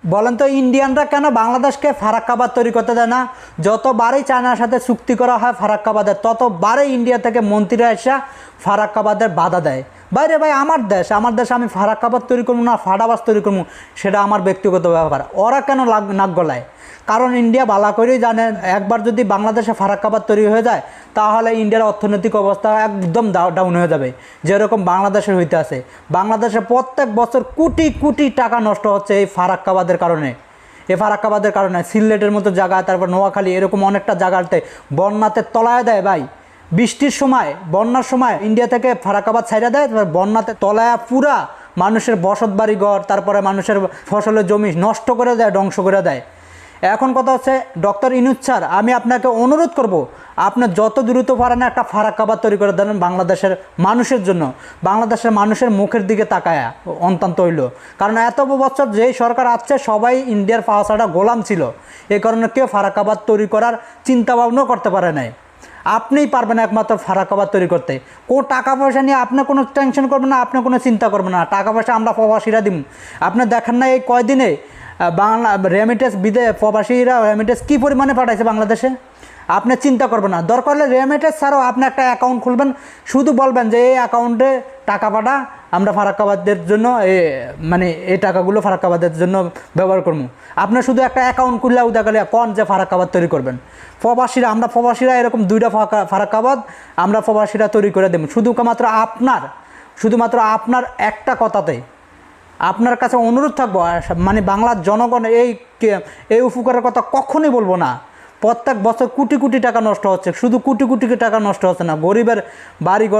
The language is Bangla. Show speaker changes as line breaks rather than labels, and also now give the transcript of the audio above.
বলেন তো ইন্ডিয়ানরা কেন বাংলাদেশকে ফারাক্কাবাদ তৈরি করতে দেয় না? যতবারই চায়নার সাথে চুক্তি করা হয় ফারাক্কাবাদের, ততবারই ইন্ডিয়া থেকে মন্ত্রীরা এসে ফারাক্কাবাদের বাধা দেয়। বাইরে ভাই আমার দেশ আমি ফারাক্কাবাদ তৈরি করবো না ফাটাবাস তৈরি করবো, সেটা আমার ব্যক্তিগত ব্যাপার। ওরা কেন নাক গলায়? কারণ ইন্ডিয়া বালা করেই জানে একবার যদি বাংলাদেশে ফারাক্কাবাদ তৈরি হয়ে যায় তাহলে ইন্ডিয়ার অর্থনৈতিক অবস্থা একদম ডাউন হয়ে যাবে, যেরকম বাংলাদেশের হইতে আছে। বাংলাদেশে প্রত্যেক বছর কোটি কোটি টাকা নষ্ট হচ্ছে এই ফারাক্কাবাদের কারণে। এই ফারাক্কাবাদের কারণে সিলেটের মতো জায়গা, তারপর নোয়াখালী, এরকম অনেকটা জায়গাতে বন্যাতে তলায় দেয় ভাই। বৃষ্টির সময়, বন্যার সময় ইন্ডিয়া থেকে ফারাক্কাবাদ ছাইড়া দেয়, বন্যাতে তলায়া পুরা মানুষের বসত বাড়ি ঘর, তারপরে মানুষের ফসলের জমি নষ্ট করে দেয়, ধ্বংস করে দেয়। এখন কথা হচ্ছে ডক্টর ইউনূস স্যার, আমি আপনাকে অনুরোধ করব, আপনি যত দ্রুত পারেন একটা ফারাক্কাবাদ তৈরি করে দেন বাংলাদেশের মানুষের জন্য। বাংলাদেশের মানুষের মুখের দিকে তাকায়া অন্তত হইল। কারণ এত বছর যেই সরকার আসছে সবাই ইন্ডিয়ার পাওয়াটা গোলাম ছিল, এই কারণে কেউ ফারাক্কাবাদ তৈরি করার চিন্তা ভাবনাও করতে পারে নাই। আপনিই পারবেন একমাত্র ফারাক্কাবাদ তৈরি করতে। কোনো টাকা পয়সা নিয়ে আপনি কোনো টেনশন করবেন না, আপনি কোনো চিন্তা করবেন না। টাকা পয়সা আমরা প্রবাসীরা দিব। আপনি দেখেন না এই কয়দিনে বাংলা রেমিটেন্স প্রবাসীরা রেমিটেন্স কী পরিমাণে পাঠাইছে বাংলাদেশে। আপনি চিন্তা করবেন না, দরকার হলে রেমিটেন্স ছাড়াও আপনি একটা অ্যাকাউন্ট খুলবেন, শুধু বলবেন যে এই অ্যাকাউন্টে টাকা পাঠা, আমরা ফারাক্কাবাদের জন্য মানে এই টাকাগুলো ফারাক্কাবাদের জন্য ব্যবহার করবো। আপনি শুধু একটা অ্যাকাউন্ট খুললে উদাকালে কন যে ফারাক্কাবাদ তৈরি করবেন। আমরা প্রবাসীরা এরকম 2টা ফারাক্কাবাদ আমরা প্রবাসীরা তৈরি করে দেব, শুধুমাত্র আপনার একটা কথাতে। আপনার কাছে অনুরোধ থাকবো, মানে বাংলার জনগণ এই উপকারের কথা কখনোই বলবো না। প্রত্যেক বছর কোটি কোটি টাকা নষ্ট হচ্ছে, শুধু কোটি কোটি টাকা নষ্ট হচ্ছে না, গরিবের বাড়িঘর